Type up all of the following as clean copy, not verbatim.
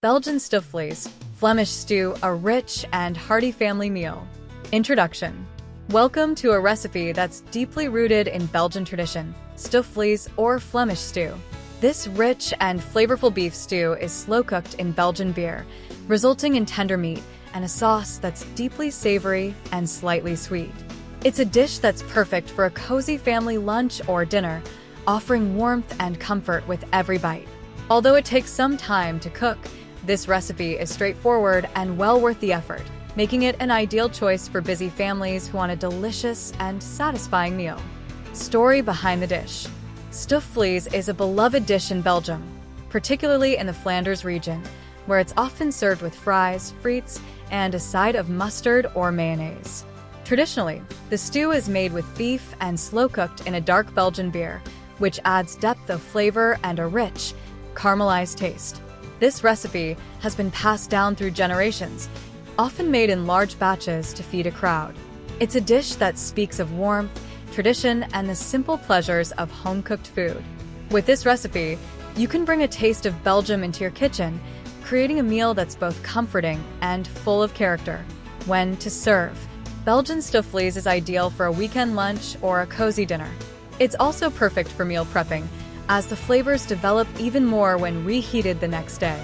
Belgian Stoofvlees, Flemish Stew, a rich and hearty family meal. Introduction. Welcome to a recipe that's deeply rooted in Belgian tradition, Stoofvlees or Flemish Stew. This rich and flavorful beef stew is slow-cooked in Belgian beer, resulting in tender meat and a sauce that's deeply savory and slightly sweet. It's a dish that's perfect for a cozy family lunch or dinner, offering warmth and comfort with every bite. Although it takes some time to cook, this recipe is straightforward and well worth the effort, making it an ideal choice for busy families who want a delicious and satisfying meal. Story behind the dish. Stoofvlees is a beloved dish in Belgium, particularly in the Flanders region, where it's often served with fries, frites, and a side of mustard or mayonnaise. Traditionally, the stew is made with beef and slow-cooked in a dark Belgian beer, which adds depth of flavor and a rich, caramelized taste. This recipe has been passed down through generations, often made in large batches to feed a crowd. It's a dish that speaks of warmth, tradition, and the simple pleasures of home-cooked food. With this recipe, you can bring a taste of Belgium into your kitchen, creating a meal that's both comforting and full of character. When to serve. Belgian Stoofvlees is ideal for a weekend lunch or a cozy dinner. It's also perfect for meal prepping, as the flavors develop even more when reheated the next day.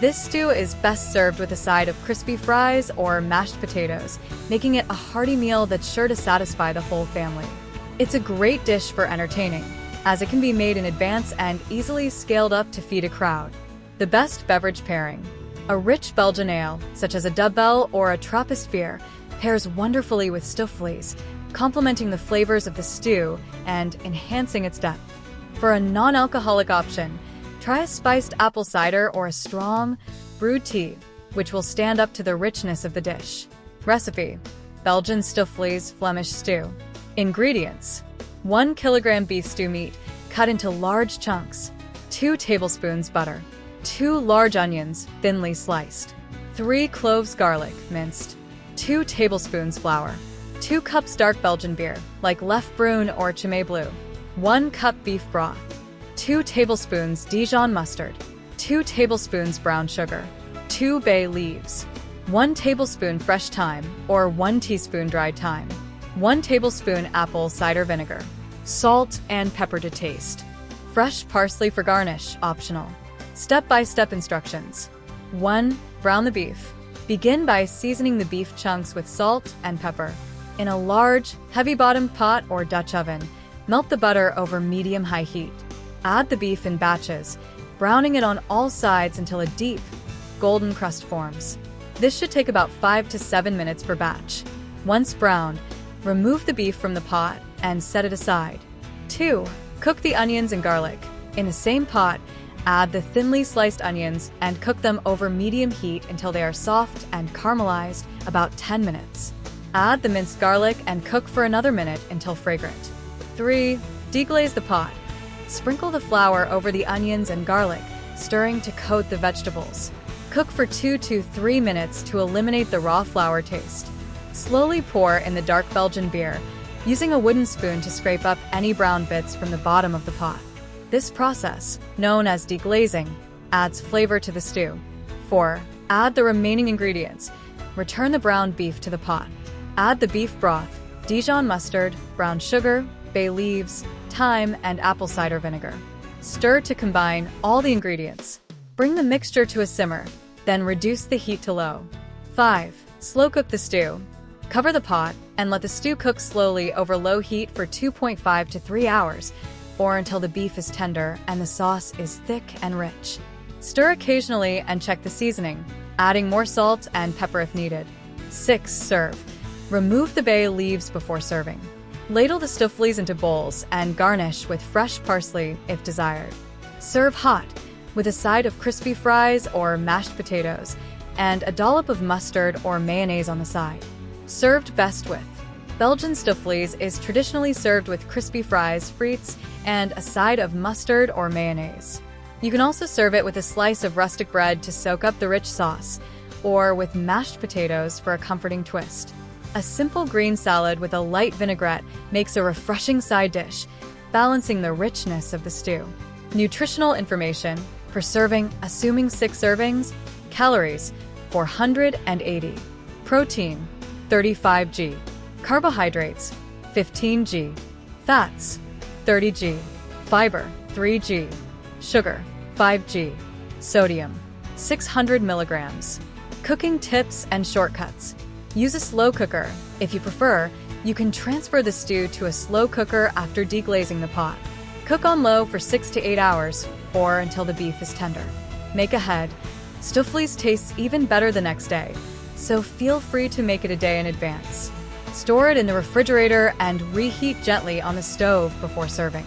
This stew is best served with a side of crispy fries or mashed potatoes, making it a hearty meal that's sure to satisfy the whole family. It's a great dish for entertaining, as it can be made in advance and easily scaled up to feed a crowd. The best beverage pairing. A rich Belgian ale, such as a Dubbel or a Trappist beer, pairs wonderfully with Stoofvlees, complementing the flavors of the stew and enhancing its depth. For a non-alcoholic option, try a spiced apple cider or a strong, brewed tea, which will stand up to the richness of the dish. Recipe. Belgian Stoofvlees Flemish Stew. Ingredients. 1 kilogram beef stew meat, cut into large chunks. 2 tablespoons butter. 2 large onions, thinly sliced. 3 cloves garlic, minced. 2 tablespoons flour. 2 cups dark Belgian beer, like Lef Brun or Chimay Blue. 1 cup beef broth. 2 tablespoons Dijon mustard. 2 tablespoons brown sugar. 2 bay leaves. 1 tablespoon fresh thyme or 1 teaspoon dried thyme. 1 tablespoon apple cider vinegar. Salt and pepper to taste. Fresh parsley for garnish, optional. Step-by-step instructions. 1. Brown the beef. Begin by seasoning the beef chunks with salt and pepper. In a large, heavy-bottomed pot or Dutch oven, melt the butter over medium-high heat. Add the beef in batches, browning it on all sides until a deep, golden crust forms. This should take about 5 to 7 minutes per batch. Once browned, remove the beef from the pot and set it aside. 2. Cook the onions and garlic. In the same pot, add the thinly sliced onions and cook them over medium heat until they are soft and caramelized, about 10 minutes. Add the minced garlic and cook for another minute until fragrant. 3. Deglaze the pot. Sprinkle the flour over the onions and garlic, stirring to coat the vegetables. Cook for 2 to 3 minutes to eliminate the raw flour taste. Slowly pour in the dark Belgian beer, using a wooden spoon to scrape up any brown bits from the bottom of the pot. This process, known as deglazing, adds flavor to the stew. 4. Add the remaining ingredients. Return the browned beef to the pot. Add the beef broth, Dijon mustard, brown sugar, bay leaves, thyme, and apple cider vinegar. Stir to combine all the ingredients. Bring the mixture to a simmer, then reduce the heat to low. 5. Slow cook the stew. Cover the pot and let the stew cook slowly over low heat for 2.5 to 3 hours, or until the beef is tender and the sauce is thick and rich. Stir occasionally and check the seasoning, adding more salt and pepper if needed. 6. Serve. Remove the bay leaves before serving. Ladle the Stoofvlees into bowls and garnish with fresh parsley if desired. Serve hot, with a side of crispy fries or mashed potatoes, and a dollop of mustard or mayonnaise on the side. Served best with. Belgian Stoofvlees is traditionally served with crispy fries, frites, and a side of mustard or mayonnaise. You can also serve it with a slice of rustic bread to soak up the rich sauce, or with mashed potatoes for a comforting twist. A simple green salad with a light vinaigrette makes a refreshing side dish, balancing the richness of the stew. Nutritional information. Per serving, assuming 6 servings. Calories, 480. Protein, 35 g. Carbohydrates, 15 g. Fats, 30 g. Fiber, 3 g. Sugar, 5 g. Sodium, 600 milligrams. Cooking tips and shortcuts. Use a slow cooker. If you prefer, you can transfer the stew to a slow cooker after deglazing the pot. Cook on low for 6 to 8 hours, or until the beef is tender. Make ahead. Stoofvlees tastes even better the next day, so feel free to make it a day in advance. Store it in the refrigerator and reheat gently on the stove before serving.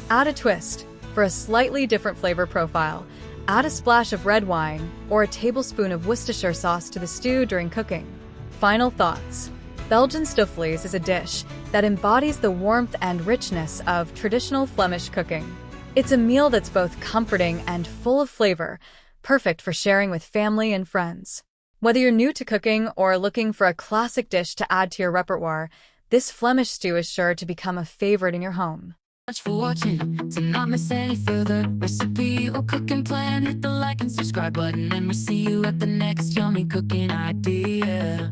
Add a twist. For a slightly different flavor profile, add a splash of red wine or a tablespoon of Worcestershire sauce to the stew during cooking. Final thoughts. Belgian Stoofvlees is a dish that embodies the warmth and richness of traditional Flemish cooking. It's a meal that's both comforting and full of flavor, perfect for sharing with family and friends. Whether you're new to cooking or looking for a classic dish to add to your repertoire, this Flemish stew is sure to become a favorite in your home. Much for watching. To not miss any further recipe or cooking plan, hit the like and subscribe button, and we'll see you at the next yummy cooking idea.